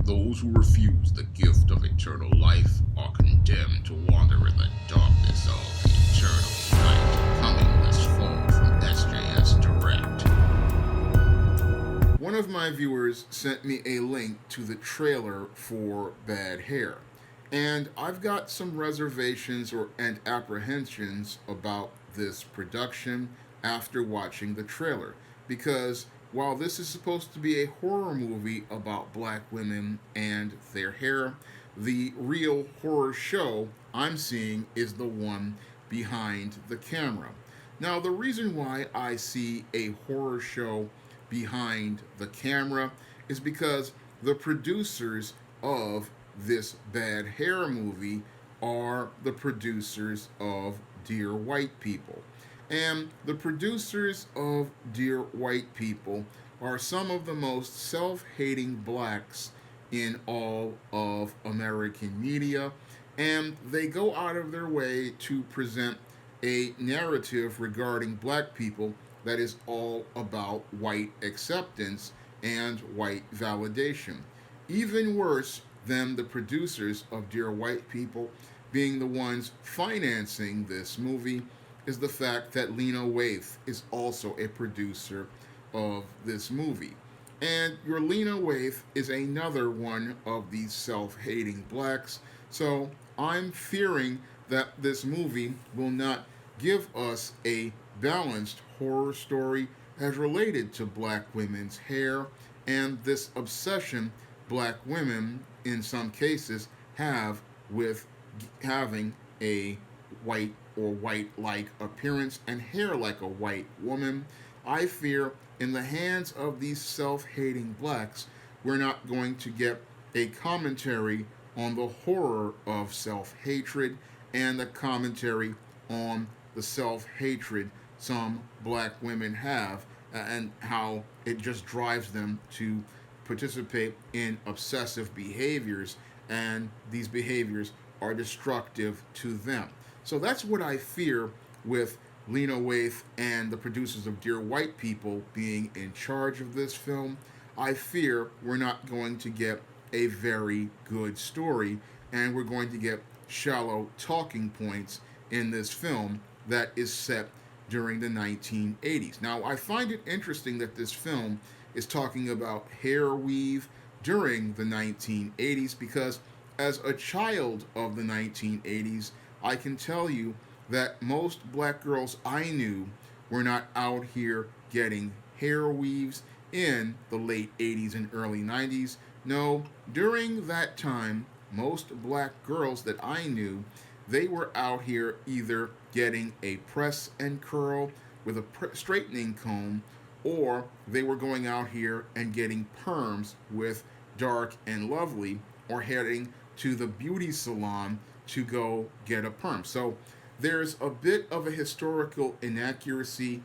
Those who refuse the gift of eternal life are condemned to wander in the darkness of eternal night. Coming this fall from SJS Direct. One of my viewers sent me a link to the trailer for Bad Hair, and I've got some reservations and apprehensions about this production after watching the trailer, because while this is supposed to be a horror movie about black women and their hair, the real horror show I'm seeing is the one behind the camera. Now, the reason why I see a horror show behind the camera is because the producers of this Bad Hair movie are the producers of Dear White People. And the producers of Dear White People are some of the most self hating blacks in all of American media. And they go out of their way to present a narrative regarding black people that is all about white acceptance and white validation. Even worse than the producers of Dear White People being the ones financing this movie is the fact that Lena Waithe is also a producer of this movie. And your Lena Waithe is another one of these self-hating blacks. So I'm fearing that this movie will not give us a balanced horror story as related to black women's hair and this obsession black women in some cases have with having a white or white-like appearance and hair like a white woman. I fear in the hands of these self-hating blacks, we're not going to get a commentary on the horror of self-hatred and a commentary on the self-hatred some black women have and how it just drives them to participate in obsessive behaviors, and these behaviors are destructive to them. So that's what I fear with Lena Waithe and the producers of Dear White People being in charge of this film. I fear we're not going to get a very good story, and we're going to get shallow talking points in this film that is set during the 1980s. Now, I find it interesting that this film is talking about hair weave during the 1980s because as a child of the 1980s, I can tell you that most black girls I knew were not out here getting hair weaves in the late 80s and early 90s. No, during that time, most black girls that I knew, they were out here either getting a press and curl with a straightening comb, or they were going out here and getting perms with Dark and Lovely, or heading to the beauty salon to go get a perm. So there's a bit of a historical inaccuracy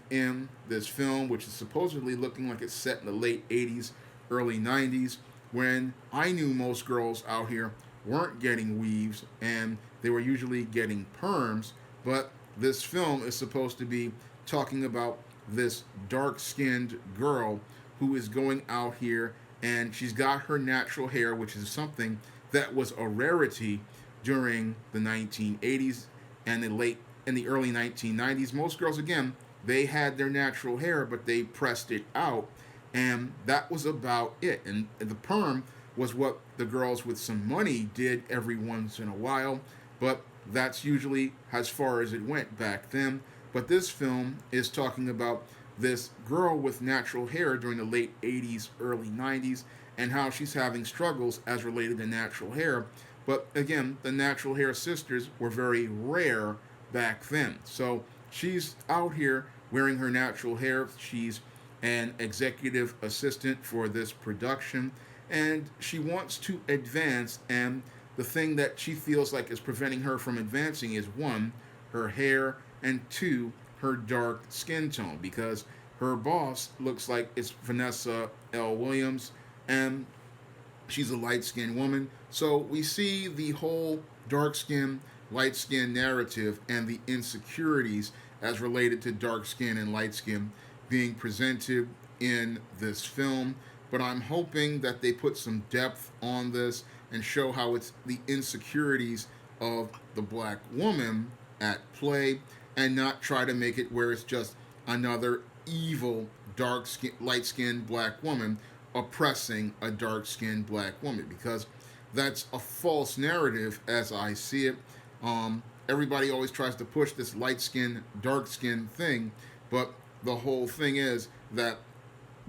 in this film, which is supposedly looking like it's set in the late 80s, early 90s, when I knew most girls out here weren't getting weaves and they were usually getting perms. But this film is supposed to be talking about this dark-skinned girl who is going out here and she's got her natural hair, which is something that was a rarity during the 1980s and the early 1990s. Most girls, again, they had their natural hair, but they pressed it out, and that was about it. And the perm was what the girls with some money did every once in a while, but that's usually as far as it went back then. But this film is talking about this girl with natural hair during the late 80s, early 90s, and how she's having struggles as related to natural hair. But again, the natural hair sisters were very rare back then. So she's out here wearing her natural hair. She's an executive assistant for this production, and she wants to advance, and the thing that she feels like is preventing her from advancing is one, her hair, and two, her dark skin tone, because her boss looks like it's Vanessa L. Williams, and she's a light-skinned woman. So we see the whole dark skin, light skin narrative and the insecurities as related to dark skin and light skin being presented in this film. but I'm hoping that they put some depth on this and show how it's the insecurities of the black woman at play, and not try to make it where it's just another evil light skinned black woman oppressing a dark skinned black woman, because that's a false narrative as I see it. Everybody always tries to push this light skin, dark skin thing, but the whole thing is that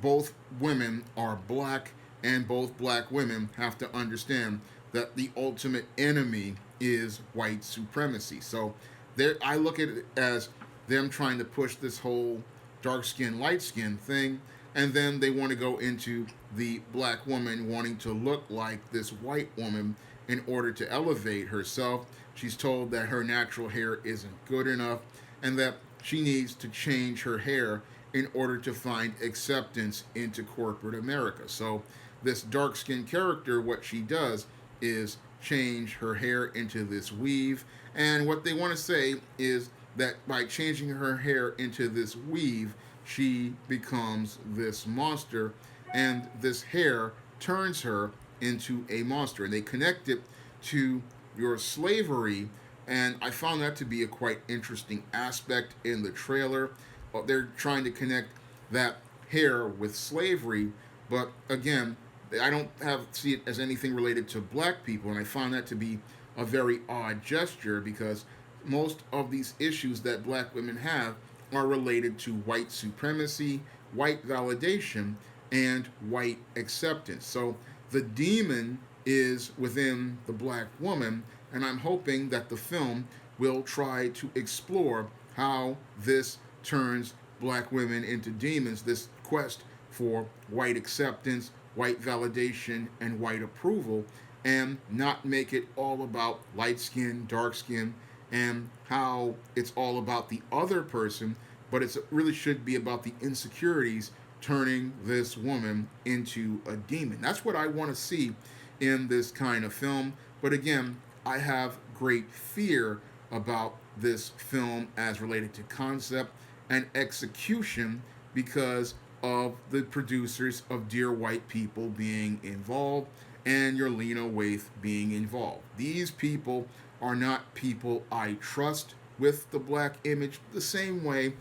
both women are black, and both black women have to understand that the ultimate enemy is white supremacy. So there, I look at it as them trying to push this whole dark skin, light skin thing, and then they want to go into the black woman wanting to look like this white woman in order to elevate herself. She's told that her natural hair isn't good enough, and that she needs to change her hair in order to find acceptance into corporate America. So this dark skinned character, what she does is change her hair into this weave. And what they want to say is that by changing her hair into this weave, she becomes this monster, and this hair turns her into a monster. And they connect it to your slavery, and I found that to be a quite interesting aspect in the trailer. They're trying to connect that hair with slavery, but again, I don't see it as anything related to black people, and I found that to be a very odd gesture, because most of these issues that black women have are related to white supremacy, white validation, and white acceptance. So the demon is within the black woman, and I'm hoping that the film will try to explore how this turns black women into demons, this quest for white acceptance, white validation, and white approval, and not make it all about light skin, dark skin, and how it's all about the other person, but it really should be about the insecurities turning this woman into a demon. That's what I want to see in this kind of film. But again, I have great fear about this film as related to concept and execution, because of the producers of Dear White People being involved and your Lena Waithe being involved. These people are not people I trust with the black image, the same way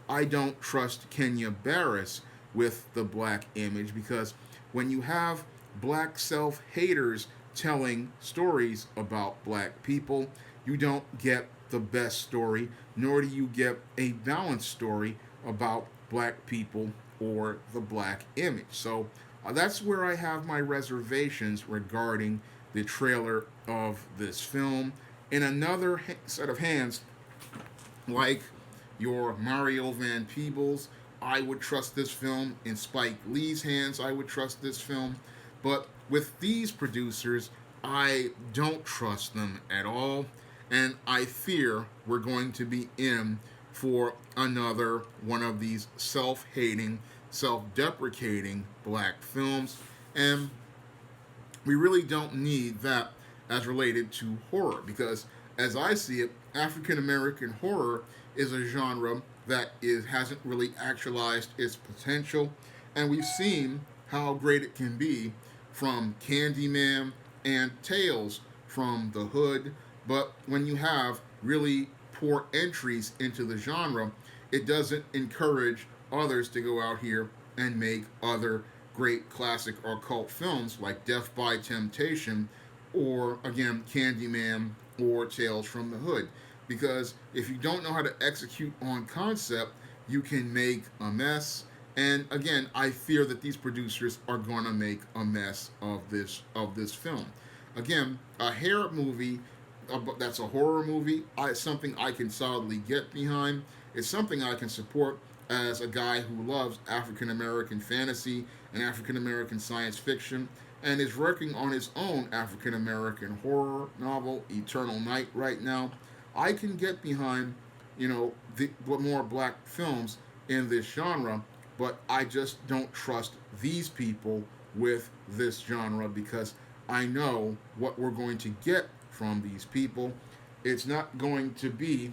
I don't trust Kenya Barris with the black image, because when you have black self-haters telling stories about black people, you don't get the best story, nor do you get a balanced story about black people or the black image. So that's where I have my reservations regarding the trailer of this film. In another set of hands, like your Mario Van Peebles, I would trust this film. In Spike Lee's hands, I would trust this film. But with these producers, I don't trust them at all. And I fear we're going to be in for another one of these self-hating, self-deprecating black films. And we really don't need that as related to horror, because as I see it, African American horror is a genre that hasn't really actualized its potential, and we've seen how great it can be from Candyman and Tales from the Hood. But when you have really poor entries into the genre, it doesn't encourage others to go out here and make other great classic or cult films like Death by Temptation, or again Candyman or Tales from the Hood. Because if you don't know how to execute on concept, you can make a mess. And again, I fear that these producers are going to make a mess of this film. Again, a hair movie that's a horror movie, it's something I can solidly get behind. It's something I can support as a guy who loves African American fantasy and African American science fiction, and is working on his own African American horror novel, Eternal Night, right now. I can get behind, more black films in this genre, but I just don't trust these people with this genre, because I know what we're going to get from these people. It's not going to be,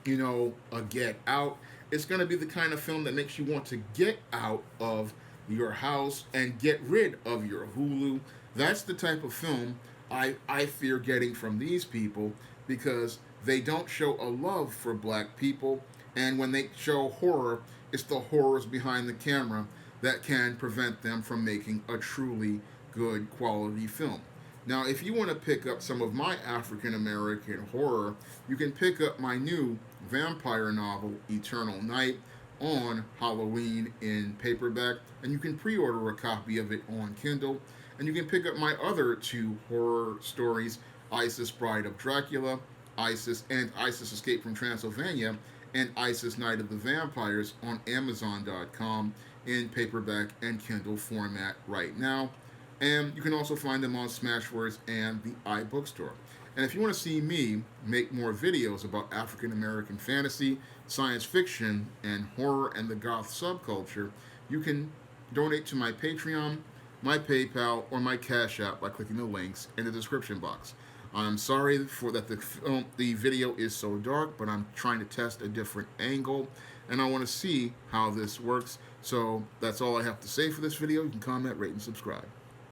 a Get Out. It's going to be the kind of film that makes you want to get out of your house and get rid of your Hulu. That's the type of film I fear getting from these people, because they don't show a love for black people. And when they show horror, it's the horrors behind the camera that can prevent them from making a truly good quality film. Now, if you want to pick up some of my African American horror, you can pick up my new vampire novel, Eternal Night, on Halloween in paperback, and you can pre order a copy of it on Kindle. And you can pick up my other two horror stories, Isis Bride of Dracula, Isis Escape from Transylvania, and Isis Night of the Vampires on Amazon.com in paperback and Kindle format right now. And you can also find them on Smashwords and the iBookstore. And if you want to see me make more videos about African American fantasy, science fiction, and horror and the goth subculture, you can donate to my Patreon, my PayPal, or my Cash App by clicking the links in the description box. I'm sorry for that the video is so dark, but I'm trying to test a different angle, and I want to see how this works. So that's all I have to say for this video. You can comment, rate, and subscribe.